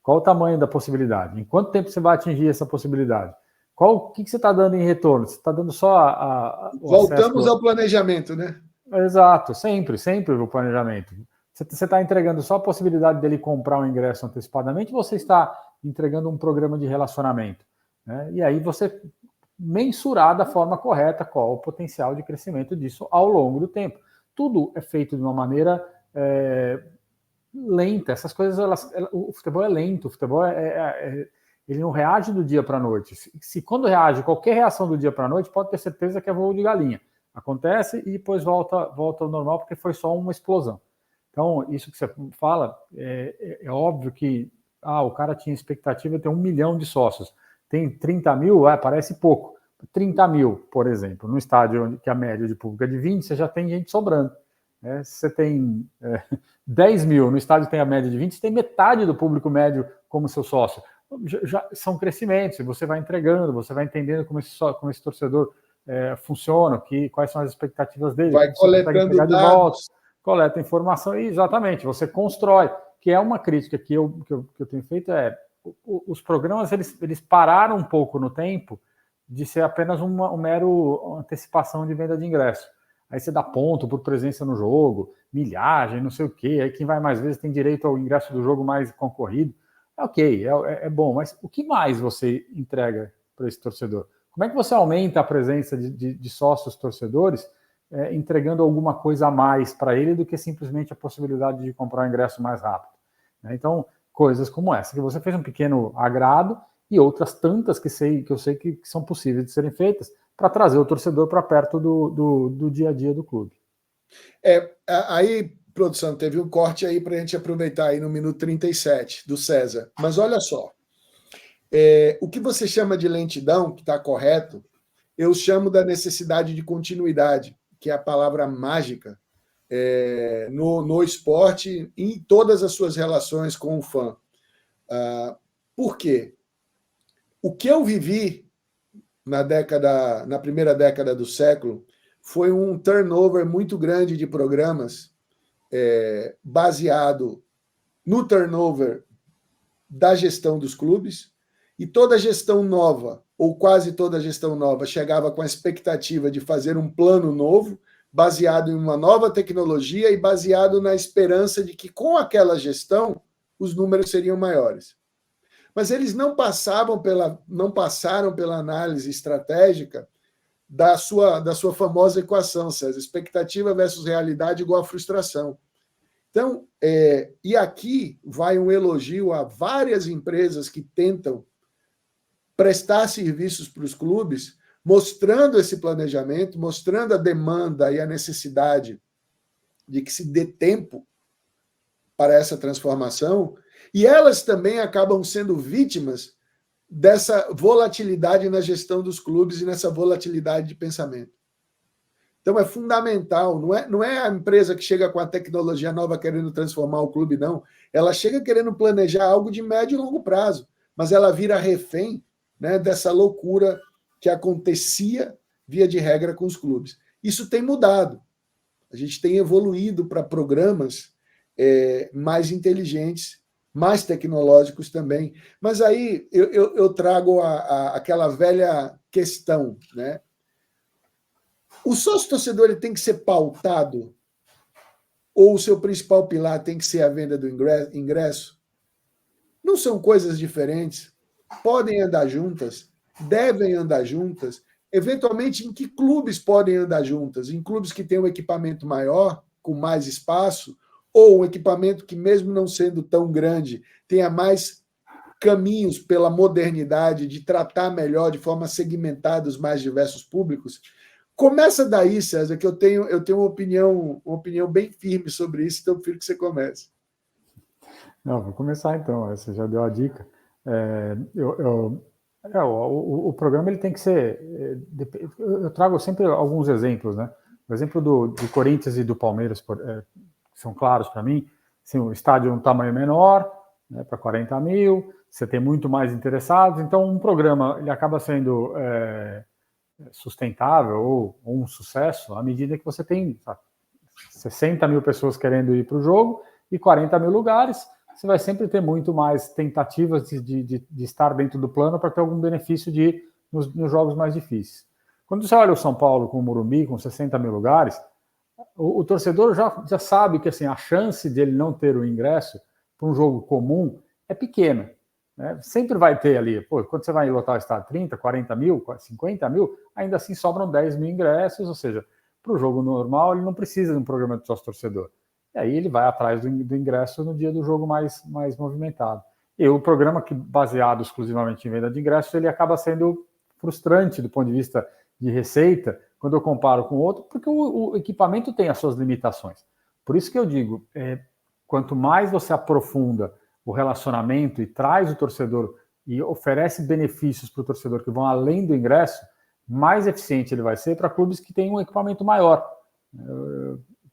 Qual o tamanho da possibilidade? Em quanto tempo você vai atingir essa possibilidade? O que você está dando em retorno? Você está dando só Voltamos ao planejamento, né? Exato, sempre o planejamento. Você está entregando só a possibilidade dele comprar um ingresso antecipadamente, você está entregando um programa de relacionamento. Né? E aí você mensurar da forma correta qual o potencial de crescimento disso ao longo do tempo. Tudo é feito de uma maneira lenta. Essas coisas, o futebol é lento, o futebol ele não reage do dia para a noite. Se quando reage, qualquer reação do dia para a noite, pode ter certeza que é voo de galinha. Acontece e depois volta ao normal, porque foi só uma explosão. Então, isso que você fala, é óbvio que o cara tinha expectativa de ter 1 milhão de sócios. Tem 30 mil, parece pouco. 30 mil, por exemplo, no estádio que a média de público é de 20, você já tem gente sobrando. Né? Se você tem 10 mil, no estádio tem a média de 20, você tem metade do público médio como seu sócio. Já são crescimentos, você vai entregando, você vai entendendo como esse torcedor funciona, quais são as expectativas dele. Vai coletando dados. Coleta informação e, exatamente, você constrói, que é uma crítica que eu tenho feito, os programas eles pararam um pouco no tempo de ser apenas uma mero antecipação de venda de ingresso. Aí você dá ponto por presença no jogo, milhagem, não sei o quê, aí quem vai mais vezes tem direito ao ingresso do jogo mais concorrido. Ok, é bom, mas o que mais você entrega para esse torcedor? Como é que você aumenta a presença de sócios torcedores entregando alguma coisa a mais para ele do que simplesmente a possibilidade de comprar o ingresso mais rápido? Então, coisas como essa, que você fez um pequeno agrado e outras tantas que eu sei que são possíveis de serem feitas para trazer o torcedor para perto do dia a dia do clube. Aí, produção, teve um corte aí para a gente aproveitar aí no minuto 37 do César. Mas olha só, o que você chama de lentidão, que está correto, eu chamo da necessidade de continuidade, que é a palavra mágica no esporte e em todas as suas relações com o fã. Por quê? O que eu vivi na primeira década do século foi um turnover muito grande de programas baseado no turnover da gestão dos clubes, e toda gestão nova, ou quase toda gestão nova, chegava com a expectativa de fazer um plano novo, baseado em uma nova tecnologia e baseado na esperança de que com aquela gestão os números seriam maiores. Mas eles não passaram pela análise estratégica da sua famosa equação, César, expectativa versus realidade igual a frustração. Então, e aqui vai um elogio a várias empresas que tentam prestar serviços para os clubes, mostrando esse planejamento, mostrando a demanda e a necessidade de que se dê tempo para essa transformação, e elas também acabam sendo vítimas dessa volatilidade na gestão dos clubes e nessa volatilidade de pensamento. Então é fundamental, não é a empresa que chega com a tecnologia nova querendo transformar o clube, não. Ela chega querendo planejar algo de médio e longo prazo, mas ela vira refém, né, dessa loucura que acontecia, via de regra, com os clubes. Isso tem mudado. A gente tem evoluído para programas mais inteligentes, mais tecnológicos também. Mas aí eu trago aquela velha questão, né? O sócio-torcedor ele tem que ser pautado, ou o seu principal pilar tem que ser a venda do ingresso? Não são coisas diferentes? Podem andar juntas? Devem andar juntas? Eventualmente, em que clubes podem andar juntas? Em clubes que têm um equipamento maior, com mais espaço, ou um equipamento que, mesmo não sendo tão grande, tenha mais caminhos pela modernidade de tratar melhor, de forma segmentada, os mais diversos públicos? Começa daí, César, que eu tenho uma opinião bem firme sobre isso, então eu prefiro que você comece. Não, vou começar então. Você já deu a dica. O programa ele tem que ser. Eu trago sempre alguns exemplos, né? O exemplo do Corinthians e do Palmeiras, que são claros para mim. Assim, o estádio é um tamanho menor, né, para 40 mil, você tem muito mais interessados, então um programa ele acaba sendo sustentável ou um sucesso à medida que você tem 60 mil pessoas querendo ir para o jogo e 40 mil lugares. Você vai sempre ter muito mais tentativas de estar dentro do plano para ter algum benefício de ir nos jogos mais difíceis. Quando você olha o São Paulo com o Morumbi, com 60 mil lugares, o torcedor já sabe que assim, a chance de ele não ter o ingresso para um jogo comum é pequena. Né? Sempre vai ter ali, quando você vai lotar o estádio 30, 40 mil, 50 mil, ainda assim sobram 10 mil ingressos, ou seja, para o jogo normal ele não precisa de um programa de sócio-torcedor. E aí ele vai atrás do ingresso no dia do jogo mais movimentado. E o programa que baseado exclusivamente em venda de ingressos, ele acaba sendo frustrante do ponto de vista de receita, quando eu comparo com outro, porque o equipamento tem as suas limitações. Por isso que eu digo, quanto mais você aprofunda o relacionamento e traz o torcedor e oferece benefícios para o torcedor que vão além do ingresso, mais eficiente ele vai ser para clubes que têm um equipamento maior.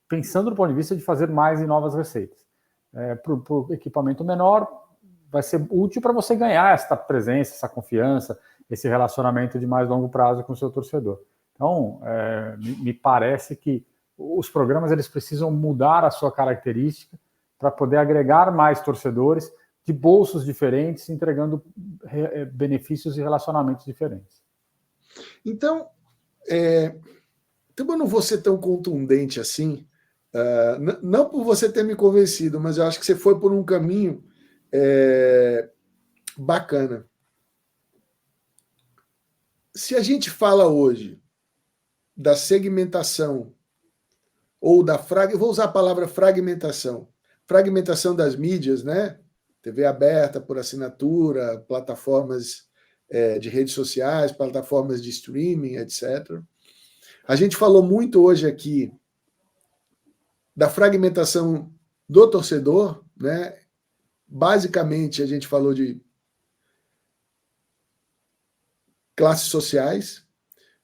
Pensando do ponto de vista de fazer mais e novas receitas. Para o equipamento menor, vai ser útil para você ganhar essa presença, essa confiança, esse relacionamento de mais longo prazo com o seu torcedor. Então, me parece que os programas eles precisam mudar a sua característica para poder agregar mais torcedores de bolsos diferentes, entregando benefícios e relacionamentos diferentes. Então, eu não vou ser tão contundente assim, não por você ter me convencido, mas eu acho que você foi por um caminho bacana. Se a gente fala hoje da segmentação ou eu vou usar a palavra fragmentação das mídias, né? TV aberta por assinatura, plataformas de redes sociais, plataformas de streaming, etc. A gente falou muito hoje aqui da fragmentação do torcedor, né? Basicamente, a gente falou de classes sociais,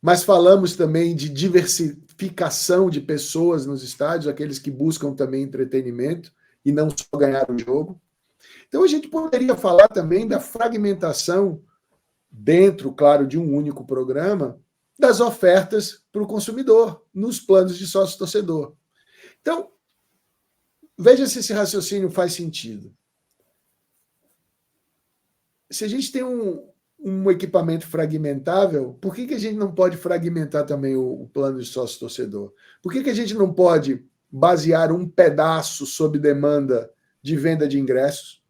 mas falamos também de diversificação de pessoas nos estádios, aqueles que buscam também entretenimento e não só ganhar o jogo. Então, a gente poderia falar também da fragmentação dentro, claro, de um único programa, das ofertas para o consumidor, nos planos de sócio-torcedor. Então, veja se esse raciocínio faz sentido. Se a gente tem um equipamento fragmentável, por que a gente não pode fragmentar também o plano de sócio-torcedor? Por que a gente não pode basear um pedaço sob demanda de venda de ingressos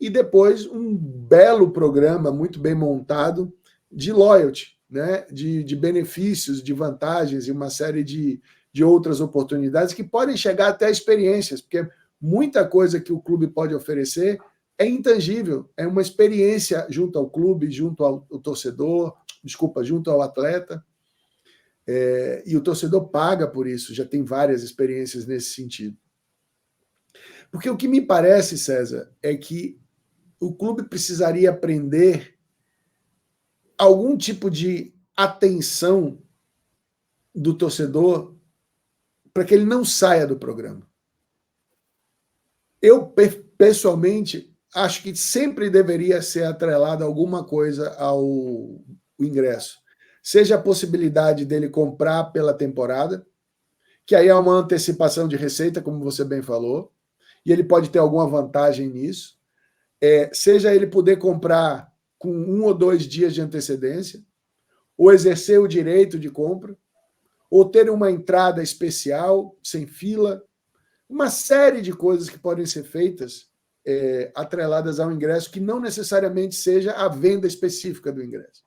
e depois um belo programa muito bem montado de loyalty, né? de benefícios, de vantagens e uma série de outras oportunidades que podem chegar até experiências, porque muita coisa que o clube pode oferecer é intangível, é uma experiência junto ao clube, junto ao torcedor, junto ao atleta, e o torcedor paga por isso, já tem várias experiências nesse sentido. Porque o que me parece, César, é que o clube precisaria aprender algum tipo de atenção do torcedor para que ele não saia do programa. Eu, pessoalmente, acho que sempre deveria ser atrelada alguma coisa ao ingresso. Seja a possibilidade dele comprar pela temporada, que aí é uma antecipação de receita, como você bem falou, e ele pode ter alguma vantagem nisso. Seja ele poder comprar com 1 ou 2 dias de antecedência, ou exercer o direito de compra, ou ter uma entrada especial, sem fila, uma série de coisas que podem ser feitas atreladas ao ingresso, que não necessariamente seja a venda específica do ingresso.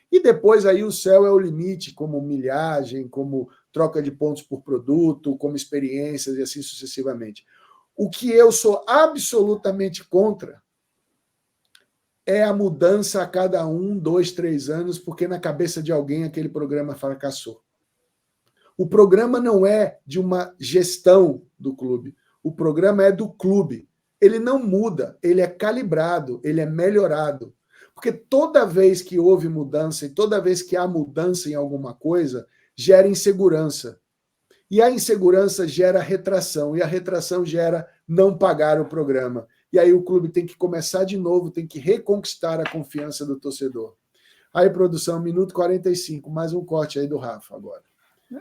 E depois aí o céu é o limite, como milhagem, como troca de pontos por produto, como experiências e assim sucessivamente. O que eu sou absolutamente contra é a mudança a cada 1, 2, 3 anos, porque na cabeça de alguém aquele programa fracassou. O programa não é de uma gestão do clube, o programa é do clube. Ele não muda, ele é calibrado, ele é melhorado. Porque toda vez que houve mudança e toda vez que há mudança em alguma coisa, gera insegurança. E a insegurança gera retração, e a retração gera não pagar o programa. E aí o clube tem que começar de novo, tem que reconquistar a confiança do torcedor. Aí, produção, 1:45, mais um corte aí do Rafa agora.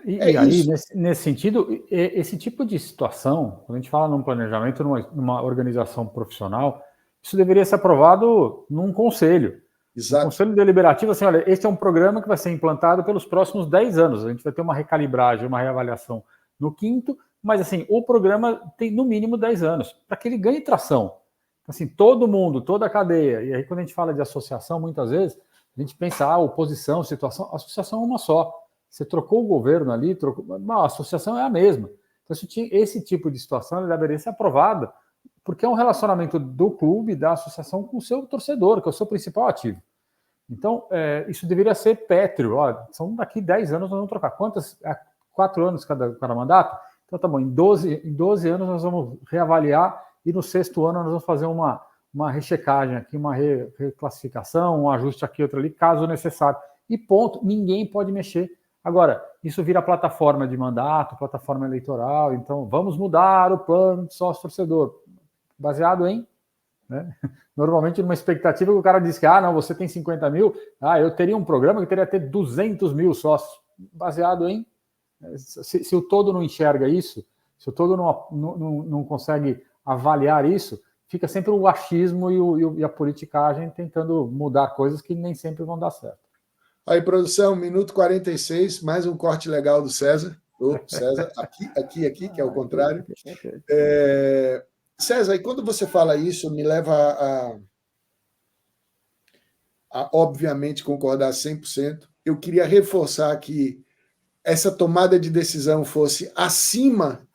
E aí, nesse sentido, esse tipo de situação, quando a gente fala num planejamento, numa organização profissional, isso deveria ser aprovado num conselho. Exato. Um conselho deliberativo, assim, olha, este é um programa que vai ser implantado pelos próximos 10 anos. A gente vai ter uma recalibragem, uma reavaliação no 5º, mas assim, o programa tem no mínimo 10 anos, para que ele ganhe tração. Assim, todo mundo, toda a cadeia. E aí, quando a gente fala de associação, muitas vezes, a gente pensa, oposição, situação, a associação é uma só. Você trocou o governo ali, a associação é a mesma. Então, esse tipo de situação ele deveria ser aprovada, porque é um relacionamento do clube, da associação com o seu torcedor, que é o seu principal ativo. Então, isso deveria ser pétreo. São daqui 10 anos nós vamos trocar. 4 anos cada mandato? Então, tá bom, em 12 anos nós vamos reavaliar e no 6º ano nós vamos fazer uma rechecagem aqui, uma reclassificação, um ajuste aqui, outro ali, caso necessário. E ponto, ninguém pode mexer. Agora, isso vira plataforma de mandato, plataforma eleitoral, então vamos mudar o plano de sócio-torcedor, baseado em, né, normalmente numa expectativa que o cara diz que, não, você tem 50 mil, eu teria um programa que teria que ter 200 mil sócios, baseado em, se o todo não enxerga isso, se o todo não consegue avaliar isso, fica sempre o achismo e a politicagem tentando mudar coisas que nem sempre vão dar certo. Aí, produção, 1:46, mais um corte legal do César. César, aqui, que é o contrário. César, e quando você fala isso, me leva a obviamente, concordar 100%. Eu queria reforçar que essa tomada de decisão fosse acima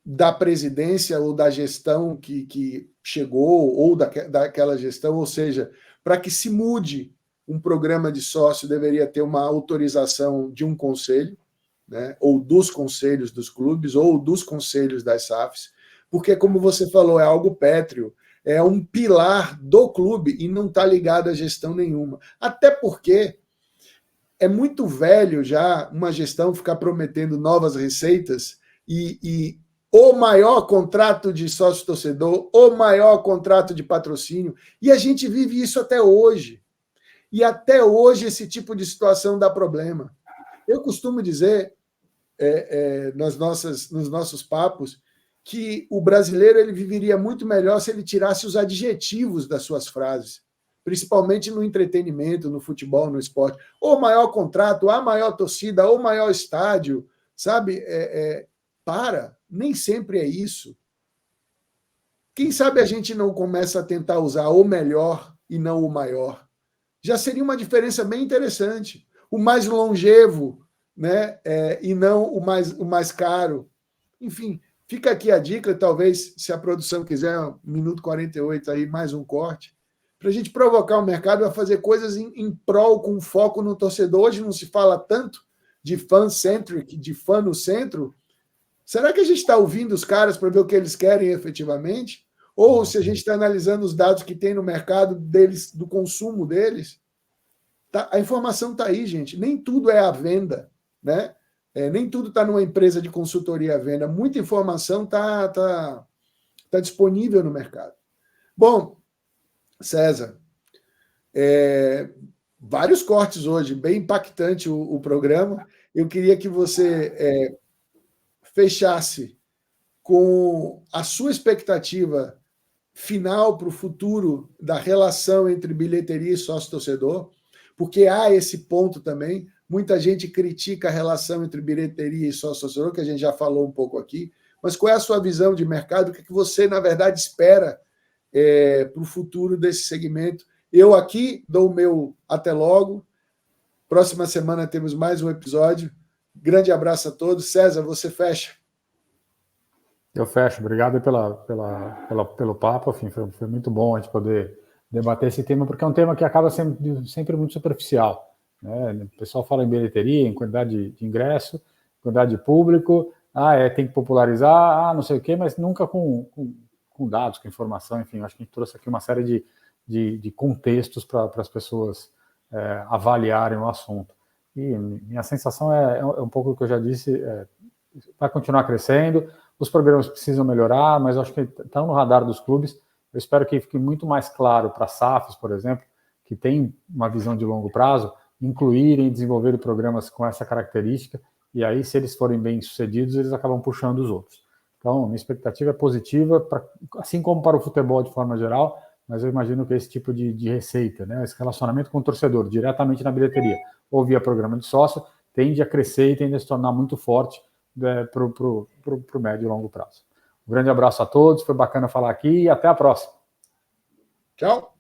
da presidência ou da gestão que chegou, ou daquela gestão, ou seja, para que se mude um programa de sócio, deveria ter uma autorização de um conselho, né, ou dos conselhos dos clubes, ou dos conselhos das SAFs, porque, como você falou, é algo pétreo, é um pilar do clube e não está ligado a gestão nenhuma. Até porque é muito velho já uma gestão ficar prometendo novas receitas e o maior contrato de sócio-torcedor, o maior contrato de patrocínio, e a gente vive isso até hoje. E até hoje esse tipo de situação dá problema. Eu costumo dizer nos nossos papos que o brasileiro ele viveria muito melhor se ele tirasse os adjetivos das suas frases, principalmente no entretenimento, no futebol, no esporte. O maior contrato, a maior torcida, o maior estádio, sabe? Nem sempre é isso. Quem sabe a gente não começa a tentar usar o melhor e não o maior. Já seria uma diferença bem interessante. O mais longevo, né, e não o mais caro. Enfim, fica aqui a dica, talvez, se a produção quiser, 1:48 aí, mais um corte, para a gente provocar o mercado a fazer coisas em prol, com foco no torcedor. Hoje não se fala tanto de fan-centric, de fã no centro. Será que a gente está ouvindo os caras para ver o que eles querem efetivamente? Ou se a gente está analisando os dados que tem no mercado deles, do consumo deles? A informação está aí, gente. Nem tudo é a venda, né? Nem tudo está numa empresa de consultoria à venda. Muita informação tá disponível no mercado. Bom, César, vários cortes hoje, bem impactante o programa. Eu queria que você fechasse com a sua expectativa final para o futuro da relação entre bilheteria e sócio-torcedor, porque há esse ponto também. Muita gente critica a relação entre bilheteria e sócio-torcedor, que a gente já falou um pouco aqui, mas qual é a sua visão de mercado? O que você, na verdade, espera para o futuro desse segmento? Eu aqui dou o meu até logo. Próxima semana temos mais um episódio. Grande abraço a todos. César, você fecha. Eu fecho. Obrigado pelo papo. Enfim, foi muito bom a gente poder debater esse tema, porque é um tema que acaba sendo sempre muito superficial, né? O pessoal fala em bilheteria, em quantidade de ingresso, quantidade de público, tem que popularizar, não sei o quê, mas nunca com dados, com informação. Enfim, acho que a gente trouxe aqui uma série de contextos para as pessoas avaliarem o assunto. E minha sensação é um pouco o que eu já disse, vai continuar crescendo. Os programas precisam melhorar, mas acho que estão no radar dos clubes. Eu espero que fique muito mais claro para SAFs, por exemplo, que tem uma visão de longo prazo, incluírem e desenvolverem programas com essa característica, e aí, se eles forem bem-sucedidos, eles acabam puxando os outros. Então, minha expectativa é positiva, assim como para o futebol de forma geral, mas eu imagino que esse tipo de receita, né, esse relacionamento com o torcedor, diretamente na bilheteria, ou via programa de sócio, tende a crescer e tende a se tornar muito forte para o médio e longo prazo. Um grande abraço a todos, foi bacana falar aqui e até a próxima. Tchau.